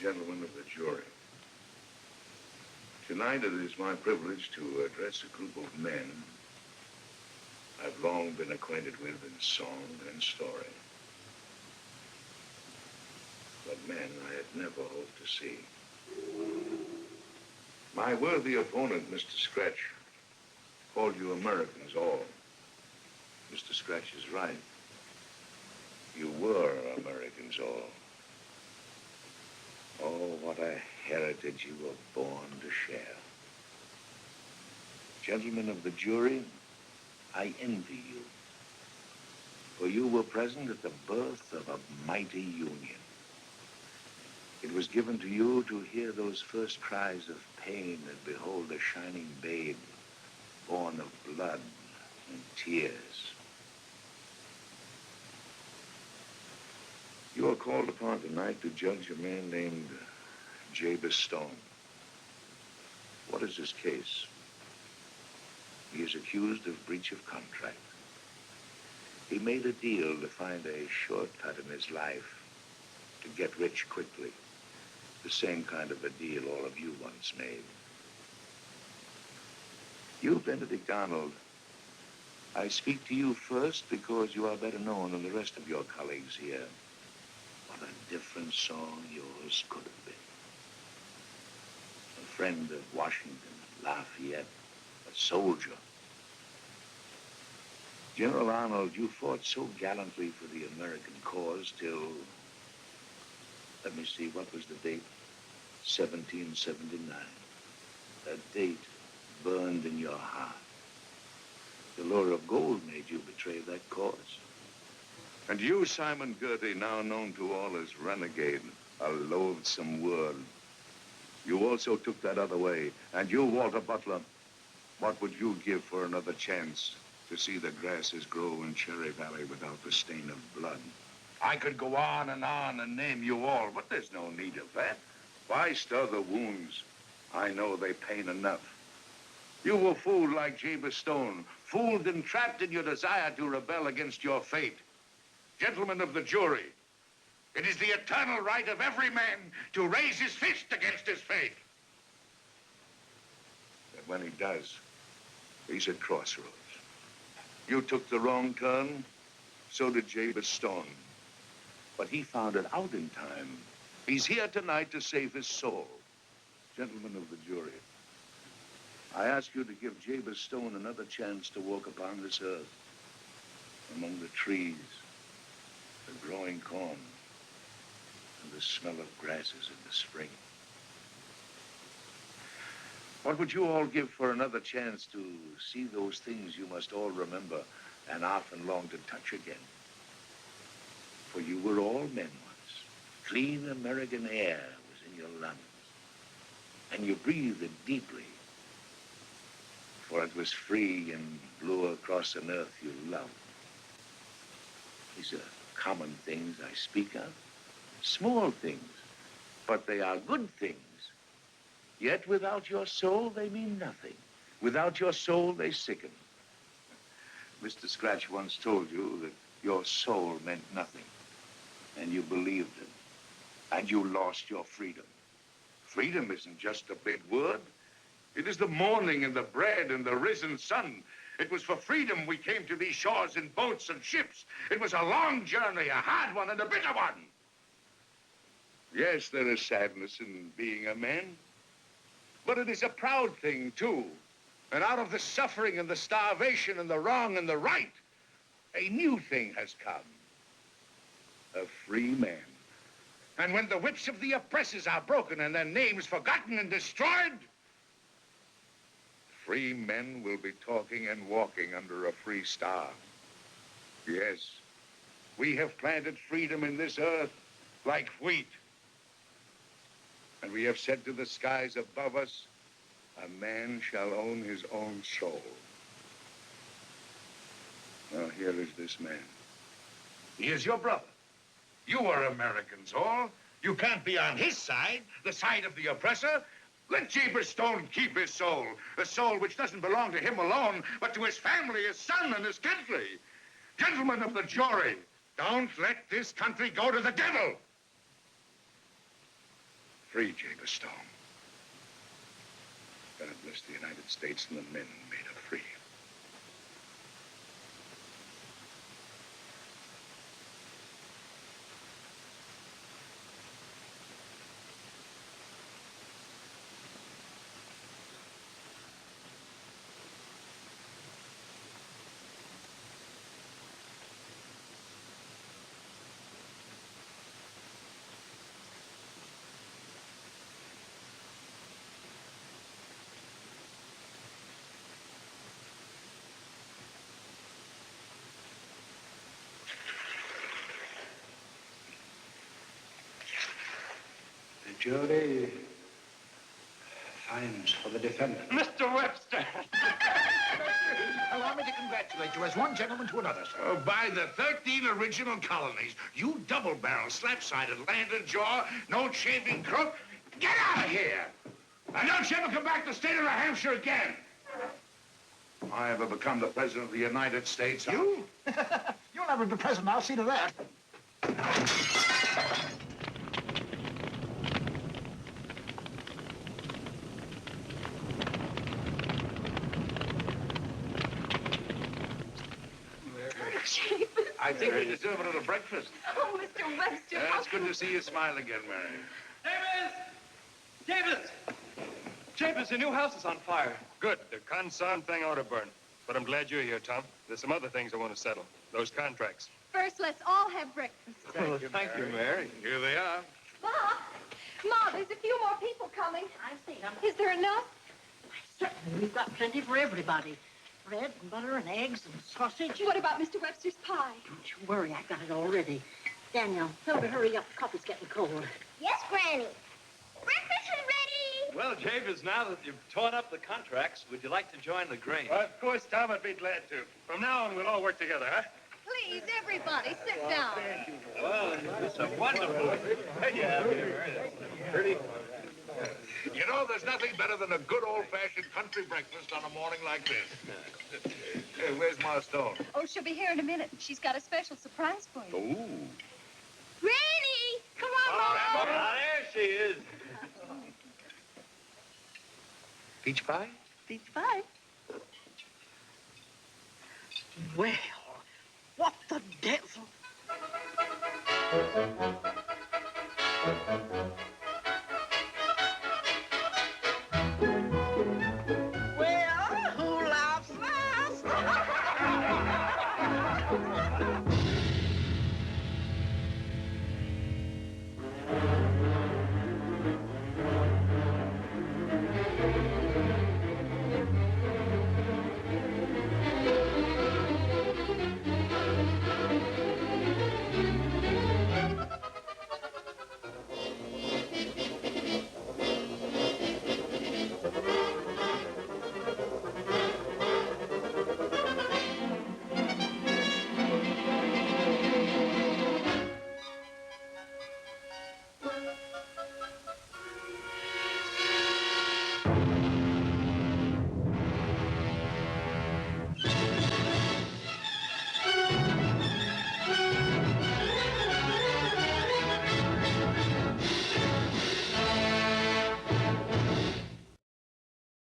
Gentlemen of the jury. Tonight it is my privilege to address a group of men I've long been acquainted with in song and story. But men I had never hoped to see. My worthy opponent, Mr. Scratch, called you Americans all. Mr. Scratch is right. You were Americans all. Oh, what a heritage you were born to share. Gentlemen of the jury, I envy you. For you were present at the birth of a mighty union. It was given to you to hear those first cries of pain and behold a shining babe born of blood and tears. You are called upon tonight to judge a man named Jabez Stone. What is his case? He is accused of breach of contract. He made a deal to find a shortcut in his life to get rich quickly. The same kind of a deal all of you once made. You, Benedict Arnold, I speak to you first because you are better known than the rest of your colleagues here. What a different song yours could have been. A friend of Washington, Lafayette, a soldier. General Arnold, you fought so gallantly for the American cause till, let me see, what was the date? 1779. That date burned in your heart. The lure of gold made you betray that cause. And you, Simon Girty, now known to all as Renegade, a loathsome word. You also took that other way. And you, Walter Butler, what would you give for another chance to see the grasses grow in Cherry Valley without the stain of blood? I could go on and name you all, but there's no need of that. Why stir the wounds? I know they pain enough. You were fooled like Jabez Stone, fooled and trapped in your desire to rebel against your fate. Gentlemen of the jury, it is the eternal right of every man to raise his fist against his fate. And when he does, he's at crossroads. You took the wrong turn, so did Jabez Stone. But he found it out in time. He's here tonight to save his soul. Gentlemen of the jury, I ask you to give Jabez Stone another chance to walk upon this earth, among the trees, the growing corn, and the smell of grasses in the spring. What would you all give for another chance to see those things you must all remember and often long to touch again? For you were all men once. Clean American air was in your lungs, and you breathed it deeply, for it was free and blew across an earth you loved. These are common things I speak of, small things, but they are good things. Yet without your soul, they mean nothing. Without your soul, they sicken. Mr. Scratch once told you that your soul meant nothing, and you believed it, and you lost your freedom. Freedom isn't just a big word. It is the morning and the bread and the risen sun. It was for freedom we came to these shores in boats and ships. It was a long journey, a hard one and a bitter one. Yes, there is sadness in being a man, but it is a proud thing, too. And out of the suffering and the starvation and the wrong and the right, a new thing has come. A free man. And when the whips of the oppressors are broken and their names forgotten and destroyed, free men will be talking and walking under a free star. Yes, we have planted freedom in this earth like wheat. And we have said to the skies above us, a man shall own his own soul. Now, here is this man. He is your brother. You are Americans all. You can't be on his side, the side of the oppressor. Let Jabez Stone keep his soul, a soul which doesn't belong to him alone, but to his family, his son, and his country. Gentlemen of the jury, don't let this country go to the devil. Free, Jabez Stone. God bless the United States and the men who made her free. The jury finds for the defendant. Mr. Webster! Allow me to congratulate you as one gentleman to another, sir. Oh, by the 13 original colonies, you double-barrel, slap-sided, landed jaw, no shaving crook, get out of here! And don't you ever come back to the state of New Hampshire again! If I ever become the president of the United States, You? You'll never be president, I'll see to that. I think we deserve a little breakfast. Oh, Mr. Webster. It's good to see you smile again, Mary. Davis! Davis, your new house is on fire. Good. The concern thing ought to burn. But I'm glad you're here, Tom. There's some other things I want to settle. Those contracts. First, let's all have breakfast. Thank you, Mary. Here they are. Ma! Ma, there's a few more people coming. I see them. Is there enough? Certainly, we've got plenty for everybody. Bread and butter and eggs and sausage. What about Mr. Webster's pie? Don't you worry, I've got it already. Daniel, tell her to hurry up. The coffee's getting cold. Yes, Granny. Breakfast is ready. Well, Davis, now that you've torn up the contracts, would you like to join the Grange? Of course, Tom, I'd be glad to. From now on, we'll all work together, huh? Please, everybody, sit down. Well, it's a wonderful. Pretty. You know, there's nothing better than a good old-fashioned country breakfast on a morning like this. Hey, where's Ma Stone? Oh, she'll be here in a minute. She's got a special surprise for you. Oh. Granny, come on, Mom. Ah, there she is. Peach pie? Peach pie. Well, what the